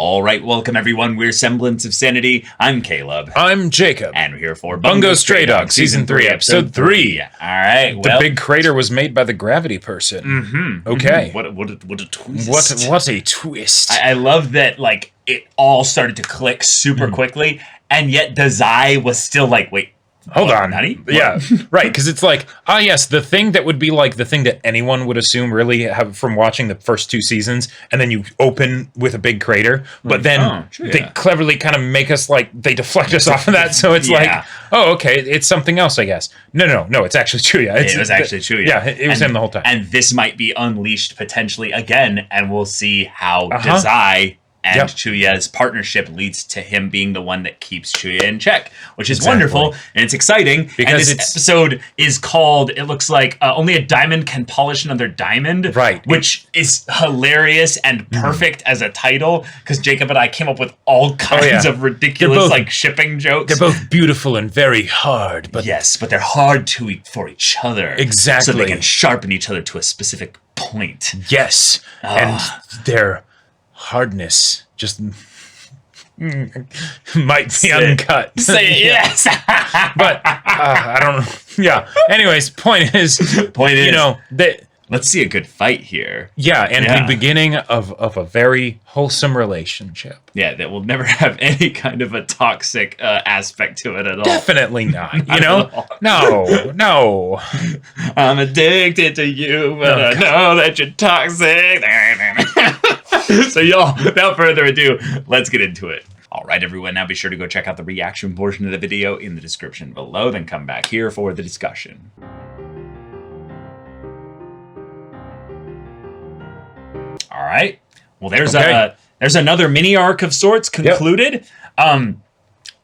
All right, welcome everyone. We're Semblance of Sanity. I'm Caleb. I'm Jacob. And we're here for Bungo Stray Dog, Season 3, Episode 3. All right, The big crater was made by the gravity person. Mm-hmm. Okay. Mm-hmm. What a twist. What a twist. I love that, like, it all started to click super quickly, and yet Dazai was still like, wait, hold on. Nani? Yeah, right, because it's like, yes, the thing that would be like the thing that anyone would assume really have from watching the first two seasons, and then you open with a big crater, but then they cleverly kind of make us like, they deflect us off of that, so it's like, oh, okay, it's something else, I guess. No, it's actually Chuuya. It was actually Chuuya. Yeah, it was him the whole time. And this might be unleashed potentially again, and we'll see how Dazai and Chuuya's partnership leads to him being the one that keeps Chuuya in check, which is wonderful, and it's exciting. Because and this episode is called, it looks like, Only a Diamond Can Polish Another Diamond, right? Which is hilarious and perfect as a title, because Jacob and I came up with all kinds of ridiculous like shipping jokes. They're both beautiful and very hard, but yes, but they're hard for each other. Exactly. So they can sharpen each other to a specific point. Yes, and their hardness just might be uncut. Say it, yes. But I don't know. Yeah. Anyways, point is, you know, that let's see a good fight here. Yeah, and the beginning of a very wholesome relationship. Yeah, that will never have any kind of a toxic aspect to it at all. Definitely not. You know? No. I'm addicted to you, but I know that you're toxic. So y'all, without further ado, let's get into it. All right, everyone, now be sure to go check out the reaction portion of the video in the description below, then come back here for the discussion. All right. Well, there's another mini arc of sorts concluded. Yep.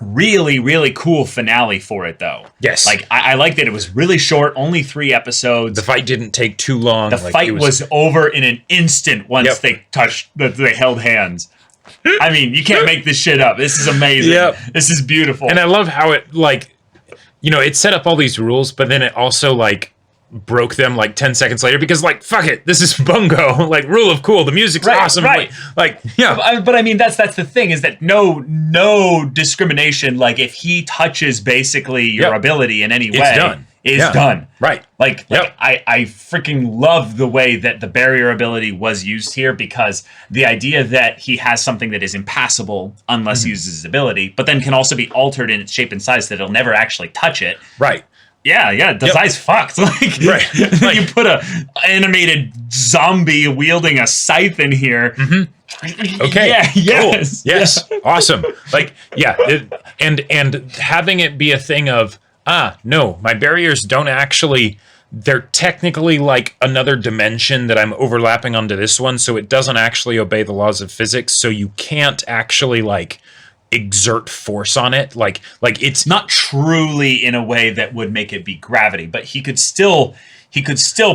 Really cool finale for it, though. Yes. Like, I like that it was really short, only 3 episodes. The fight didn't take too long. The fight was over in an instant once they held hands. I mean, you can't make this shit up. This is amazing. This is beautiful. And I love how it, like, you know, it set up all these rules, but then it also, like, broke them like 10 seconds later because, like, fuck it, this is Bungou. Like, rule of cool, the music's awesome. Right. Like, yeah. But I mean, that's the thing, is that no discrimination. Like, if he touches basically your ability in any way, it's done. Right. Like I freaking love the way that the barrier ability was used here, because the idea that he has something that is impassable unless he uses his ability, but then can also be altered in its shape and size so that it'll never actually touch it. Right. Yeah, Dazai's fucked. Like, you put a animated zombie wielding a scythe in here. Okay. Yeah. Yes. Cool. Yes. Awesome. Like, and having it be a thing of, no, my barriers don't actually, they're technically like another dimension that I'm overlapping onto this one, so it doesn't actually obey the laws of physics, so you can't actually, like, exert force on it. Like it's not truly in a way that would make it be gravity, but he could still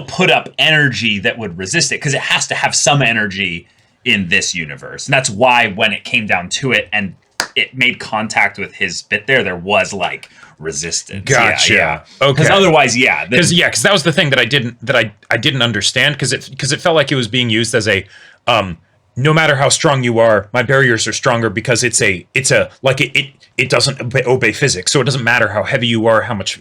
put up energy that would resist it, because it has to have some energy in this universe. And that's why when it came down to it and it made contact with his bit there was like resistance. Gotcha. Yeah. Okay. Because otherwise, because that was the thing that I didn't understand, because it felt like it was being used as a no matter how strong you are, my barriers are stronger because it doesn't obey physics. So it doesn't matter how heavy you are, how much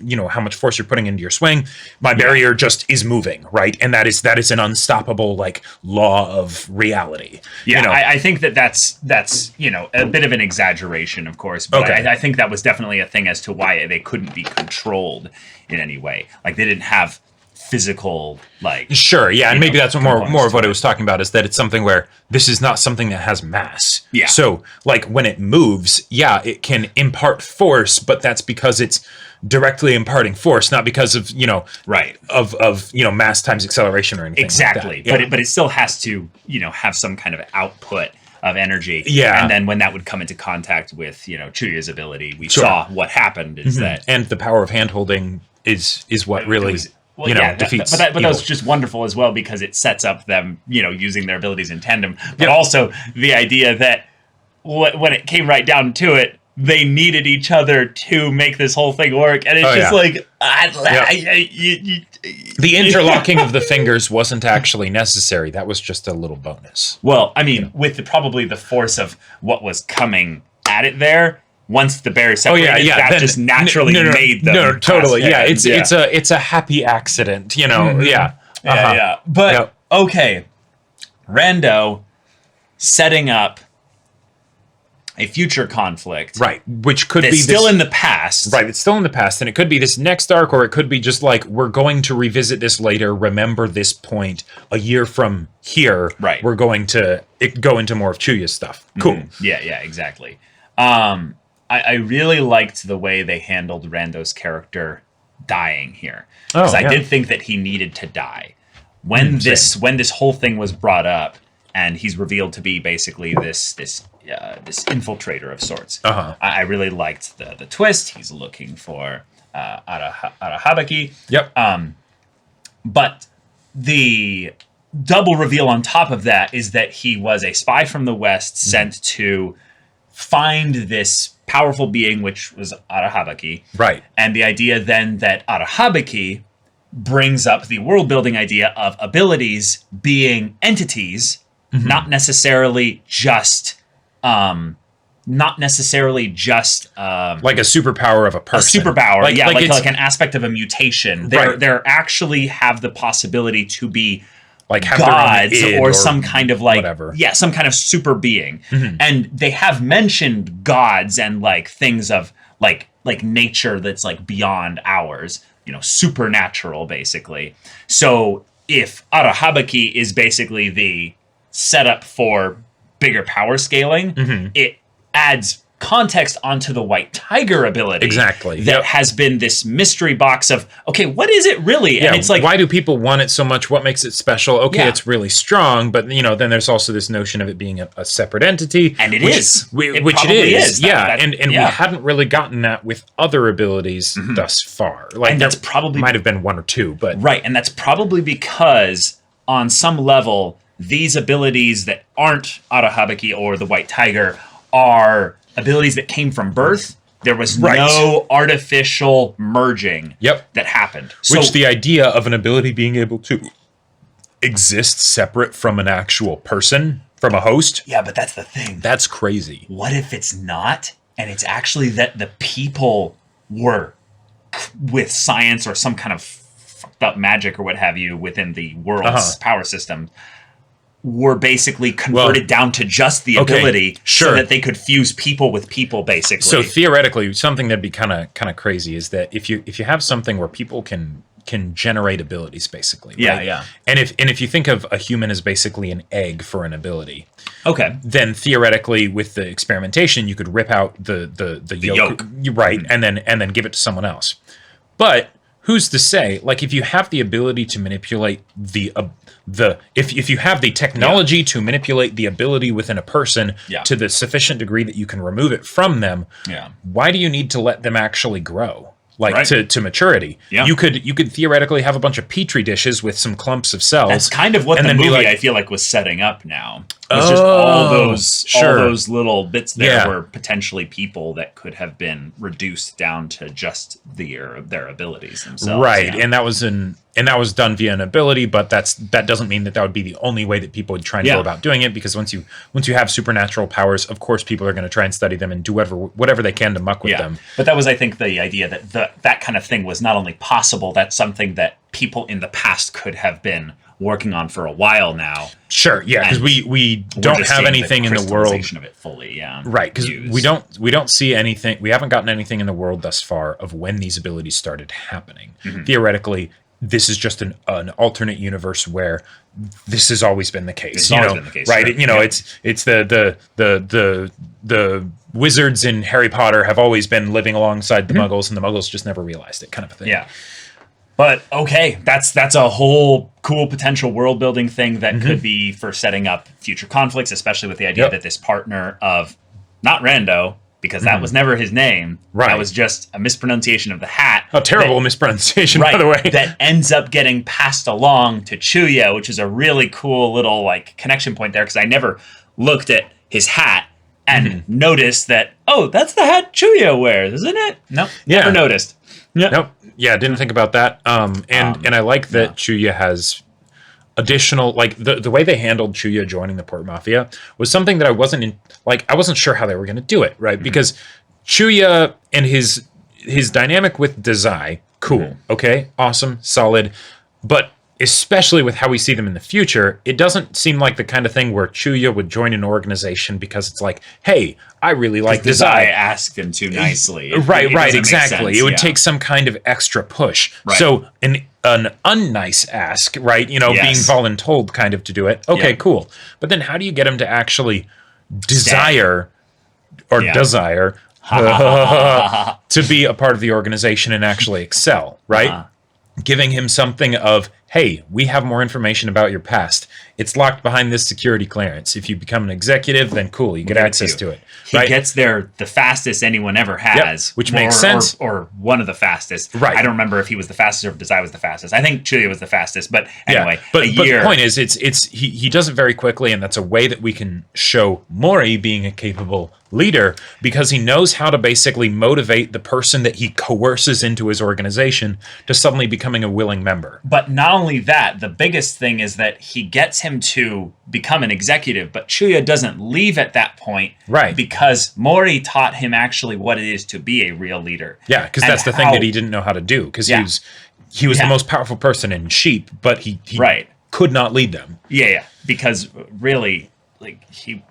force you're putting into your swing. My barrier just is moving, right? And that is an unstoppable, like, law of reality. Yeah, I think that's a bit of an exaggeration, of course, but I think that was definitely a thing as to why they couldn't be controlled in any way. Like, they didn't have physical, like, and maybe that's more of what I was talking about, is that it's something where this is not something that has mass. So, like, when it moves, it can impart force, but that's because it's directly imparting force, not because of of mass times acceleration or anything. Exactly. Like that. But it still has to have some kind of output of energy. Yeah. And then when that would come into contact with Chuuya's ability, we saw what happened is that, and the power of hand holding is what really defeats. But that was just wonderful as well, because it sets up them, using their abilities in tandem. But also the idea that when it came right down to it, they needed each other to make this whole thing work, and it's like the interlocking of the fingers wasn't actually necessary. That was just a little bonus. Well, I mean, with probably the force of what was coming at it there. Once the bears separated, that then, just naturally made them. No, totally. Yeah, it's a happy accident, you know. Yeah. But okay, Rando setting up a future conflict, right? Which could be still in the past, right? It's still in the past, and it could be this next arc, or it could be just like we're going to revisit this later. Remember this point a year from here, right? We're going to go into more of Chuuya's stuff. Cool. Mm-hmm. Yeah, exactly. I really liked the way they handled Rando's character dying here, because I did think that he needed to die when this whole thing was brought up, and he's revealed to be basically this infiltrator of sorts. I really liked the twist. He's looking for Arahabaki. Yep. But the double reveal on top of that is that he was a spy from the West sent to find this powerful being, which was Arahabaki. Right. And the idea then that Arahabaki brings up the world building idea of abilities being entities, not necessarily just like a superpower of a person. A superpower, like an aspect of a mutation. They actually have the possibility to be like gods or some kind of like whatever. Some kind of super being. And they have mentioned gods and like things of like nature that's like beyond ours, you know, supernatural basically. So if Arahabaki is basically the setup for bigger power scaling, it adds context onto the White Tiger ability. Exactly. That has been this mystery box of, okay, what is it really? Yeah, and it's like, why do people want it so much? What makes it special? Okay, it's really strong, but you know, then there's also this notion of it being a separate entity. And it is. Which it is. We hadn't really gotten that with other abilities thus far. Like, and that's probably might have been one or two, but right, and that's probably because on some level, these abilities that aren't Arahabaki or the White Tiger are abilities that came from birth. There was no artificial merging that happened. Which the idea of an ability being able to exist separate from an actual person, from a host. Yeah, but that's the thing. That's crazy. What if it's not? And it's actually that the people were with science or some kind of fucked up magic or what have you within the world's power system were basically converted down to just the ability so that they could fuse people with people, basically. So theoretically, something that'd be kind of crazy is that if you have something where people can generate abilities, basically. Right? Yeah. And if you think of a human as basically an egg for an ability, then theoretically with the experimentation, you could rip out the yolk, right, and then give it to someone else. But who's to say? Like, if you have the ability to manipulate if you have the technology to manipulate the ability within a person to the sufficient degree that you can remove it from them, why do you need to let them actually grow? Like to maturity. You could theoretically have a bunch of petri dishes with some clumps of cells. That's kind of what the movie I feel like was setting up now. It's just all those little bits there were potentially people that could have been reduced down to just their abilities themselves. Right. And that was done via an ability, but that doesn't mean that would be the only way that people would try and go about doing it, because once you have supernatural powers, of course people are going to try and study them and do whatever they can to muck with them. But that was, I think, the idea that that kind of thing was not only possible, that's something that people in the past could have been working on for a while now. Sure, yeah, because we don't have anything in the world of it fully, right, because we don't see anything. We haven't gotten anything in the world thus far of when these abilities started happening. Theoretically, this is just an alternate universe where this has always been the case. Been the case, right? Sure. It's the wizards in Harry Potter have always been living alongside the Muggles, and the Muggles just never realized it, kind of a thing. Yeah. But okay, that's a whole cool potential world building thing that could be for setting up future conflicts, especially with the idea that this partner of not Rando, because that was never his name. Right. That was just a mispronunciation of the hat. A terrible mispronunciation, by the way. That ends up getting passed along to Chuuya, which is a really cool little like connection point there, because I never looked at his hat and notice that, oh, that's the hat Chuuya wears, isn't it? No, never noticed. Yeah. Nope. Yeah, didn't think about that. And I like that Chuuya has additional, like the way they handled Chuuya joining the Port Mafia was something that I wasn't sure how they were going to do it, right? Because Chuuya and his dynamic with Dazai, cool, okay, awesome, solid, but especially with how we see them in the future, it doesn't seem like the kind of thing where Chuuya would join an organization because it's like, hey, I really like Dazai. Asked him to nicely. Right, exactly. It would take some kind of extra push. Right. So an unnice ask, right? Being voluntold kind of to do it. Okay, cool. But then how do you get him to actually desire to be a part of the organization and actually excel, right? Giving him something of, hey, we have more information about your past. It's locked behind this security clearance. If you become an executive, then cool, you get access to it. He gets there the fastest anyone ever has. Which makes sense. Or one of the fastest. Right. I don't remember if he was the fastest or if Dazai was the fastest. I think Chuuya was the fastest, but anyway, but the point is, he does it very quickly, and that's a way that we can show Mori being a capable leader because he knows how to basically motivate the person that he coerces into his organization to suddenly becoming a willing member. But not only that, the biggest thing is that he gets him to become an executive, but Chuuya doesn't leave at that point, right? Because Mori taught him actually what it is to be a real leader. Yeah, because that's the thing that he didn't know how to do, because he was the most powerful person in Sheep, but he could not lead them. Yeah, because really, like he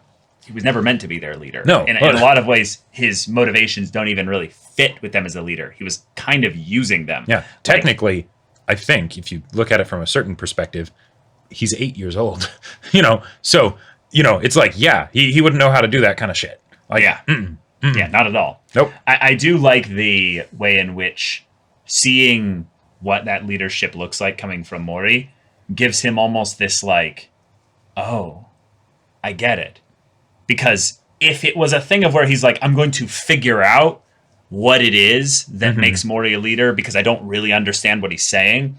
was never meant to be their leader. No. In a lot of ways, his motivations don't even really fit with them as a leader. He was kind of using them. Yeah, technically, I think, if you look at it from a certain perspective, he's 8 years old. So, it's like, he wouldn't know how to do that kind of shit. Like, yeah, not at all. Nope. I do like the way in which seeing what that leadership looks like coming from Mori gives him almost this like, oh, I get it. Because if it was a thing of where he's like, I'm going to figure out what it is that makes Mori a leader because I don't really understand what he's saying,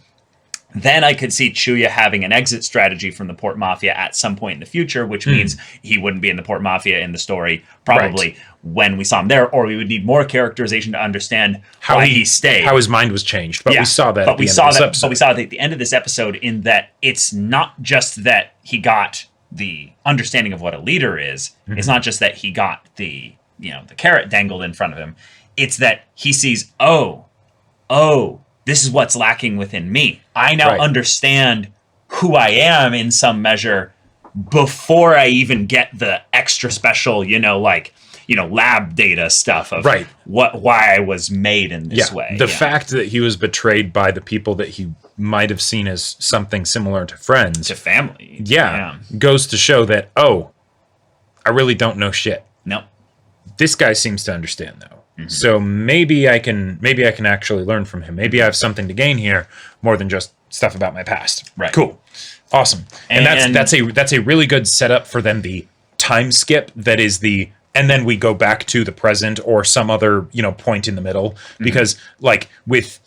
then I could see Chuuya having an exit strategy from the Port Mafia at some point in the future, which means he wouldn't be in the Port Mafia in the story probably when we saw him there, or we would need more characterization to understand why he stayed. How his mind was changed. But we saw that But we saw that at the end of this episode in that it's not just that he got the understanding of what a leader is. It's not just that he got the carrot dangled in front of him. It's that he sees, oh, this is what's lacking within me. I now understand who I am in some measure before I even get the extra special, lab data stuff of why I was made in this way. The fact that he was betrayed by the people that he might have seen as something similar to friends. To family. Goes to show that, I really don't know shit. No. This guy seems to understand, though. So maybe I can actually learn from him. Maybe I have something to gain here more than just stuff about my past. Right. Cool. Awesome. And that's a really good setup for then the time skip that is and then we go back to the present or some other, point in the middle. Because like with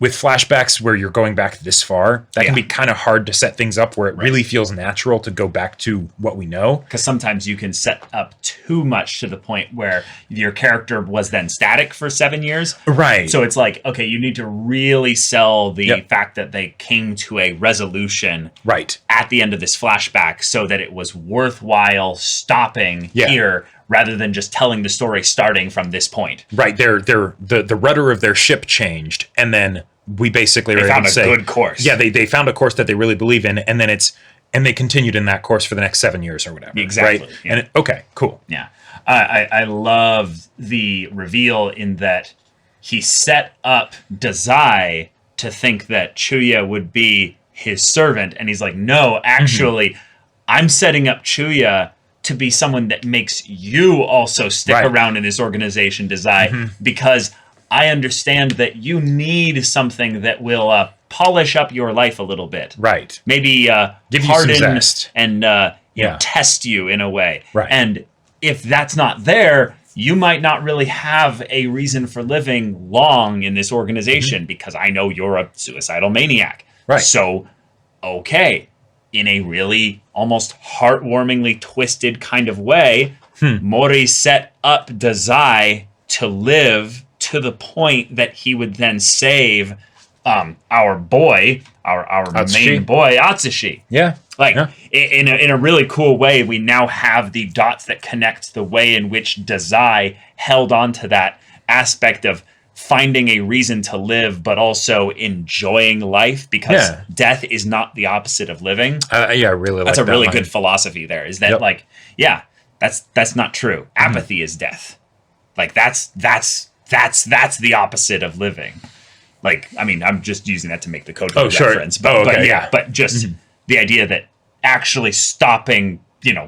flashbacks where you're going back this far, that can be kind of hard to set things up where it really feels natural to go back to what we know. Because sometimes you can set up too much to the point where your character was then static for 7 years. Right. So it's like, okay, you need to really sell the fact that they came to a resolution at the end of this flashback so that it was worthwhile stopping here rather than just telling the story starting from this point. Right. The rudder of their ship changed, and then we basically found a good course. Yeah, they found a course that they really believe in, and then they continued in that course for the next 7 years or whatever. Exactly. Right? Yeah. And okay, cool. Yeah. I love the reveal in that he set up Dazai to think that Chuuya would be his servant, and he's like, no, actually, I'm setting up Chuuya to be someone that makes you also stick around in this organization, Dazai, because I understand that you need something that will polish up your life a little bit. Right. Maybe give harden you some zest. And test you in a way. Right. And if that's not there, you might not really have a reason for living long in this organization because I know you're a suicidal maniac. Right. So, okay, in a really almost heartwarmingly twisted kind of way, Mori set up Dazai to live to the point that he would then save our boy, our main boy, Atsushi. Yeah. Like, Yeah. in a really cool way, we now have the dots that connect the way in which Dazai held on to that aspect of finding a reason to live, but also enjoying life, because death is not the opposite of living. Yeah, I really like that's a that really line. good philosophy there, is that like, yeah, that's not true. Apathy is death. Like that's the opposite of living. Like, I mean, I'm just using that to make the code reference, but just the idea that actually stopping,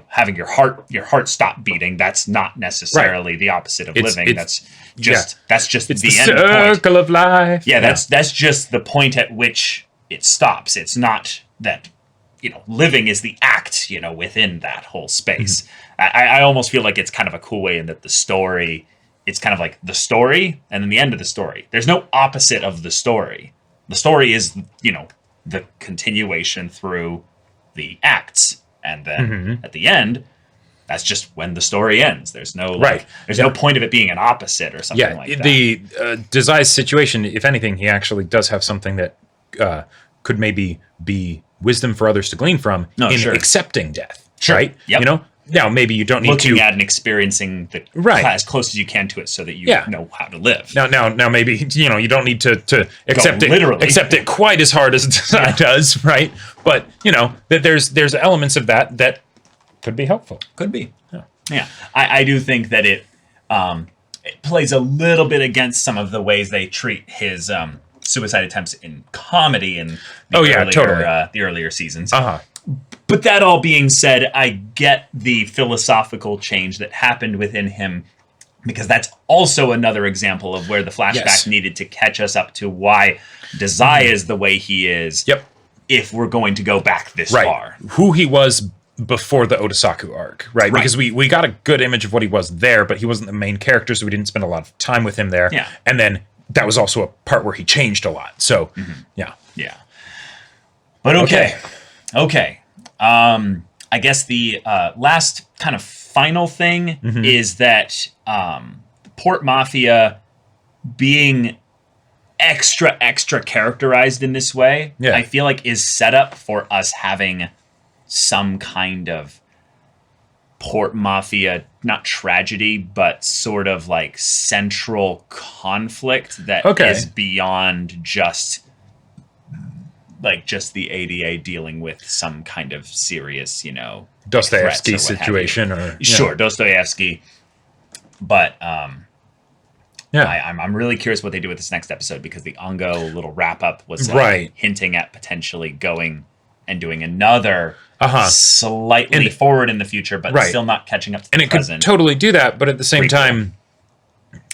having your heart stop beating, that's not necessarily the opposite of living. That's just it's the the end point. circle of life. Yeah, that's just the point at which it stops. It's not that living is the act, within that whole space. I almost feel like it's kind of a cool way in that the story, it's kind of like the story and then the end of the story. There's no opposite of the story. The story is, the continuation through the acts. And then at the end, that's just when the story ends. There's no no point of it being an opposite or something like that. The Dazai's situation, if anything, he actually does have something that could maybe be wisdom for others to glean from accepting death. Sure. Right? Yep. Now maybe you don't need looking to at and experiencing the as close as you can to it, so that you know how to live. Now maybe you don't need to accept it literally. accept it quite as hard as Dazai does, right? But that there's elements of that could be helpful. Could be. Yeah. I do think that it plays a little bit against some of the ways they treat his suicide attempts in comedy in the earlier seasons. But that all being said, I get the philosophical change that happened within him, because that's also another example of where the flashback needed to catch us up to why Dazai is the way he is. Yep. If we're going to go back this far. Who he was before the Otasaku arc, right? Because we got a good image of what he was there, but he wasn't the main character, so we didn't spend a lot of time with him there. Yeah. And then that was also a part where he changed a lot. So, Yeah. But okay. I guess the last kind of final thing is that Port Mafia being extra characterized in this way, I feel like is set up for us having some kind of Port Mafia, not tragedy, but sort of like central conflict that is beyond just the ADA dealing with some kind of serious, Dostoevsky situation Dostoevsky. But I'm really curious what they do with this next episode, because the Ongo little wrap up was hinting at potentially going and doing another slightly forward in the future, but still not catching up to the present. And it could totally do that, but at the same time,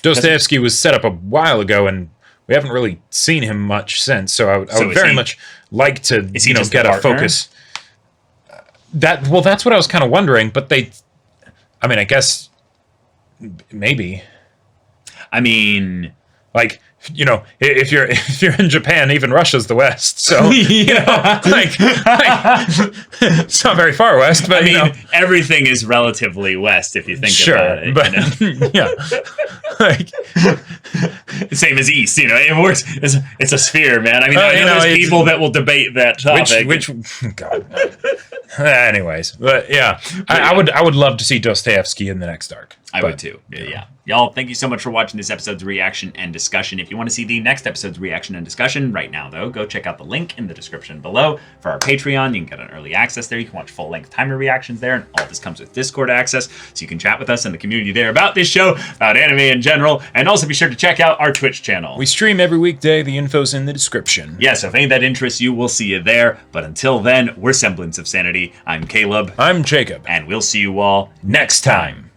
Dostoevsky was set up a while ago, and we haven't really seen him much since. So I would very much like to get a focus. That's what I was kind of wondering, but I guess maybe. Like, if you're in Japan, even Russia's the West. So it's not very far west, but everything is relatively west if you think about it. But same as east. It works. It's a sphere, man. I know there's people that will debate that topic. Which God. Anyways, but I would love to see Dostoevsky in the next arc. I would too. Yeah. Y'all, thank you so much for watching this episode's reaction and discussion. If you want to see the next episode's reaction and discussion right now, though, go check out the link in the description below for our Patreon. You can get an early access there. You can watch full-length timer reactions there, and all this comes with Discord access, so you can chat with us in the community there about this show, about anime in general, and also be sure to check out our Twitch channel. We stream every weekday. The info's in the description. Yeah, so if any of that interests you, we'll see you there. But until then, we're Semblance of Sanity. I'm Caleb. I'm Jacob. And we'll see you all next time.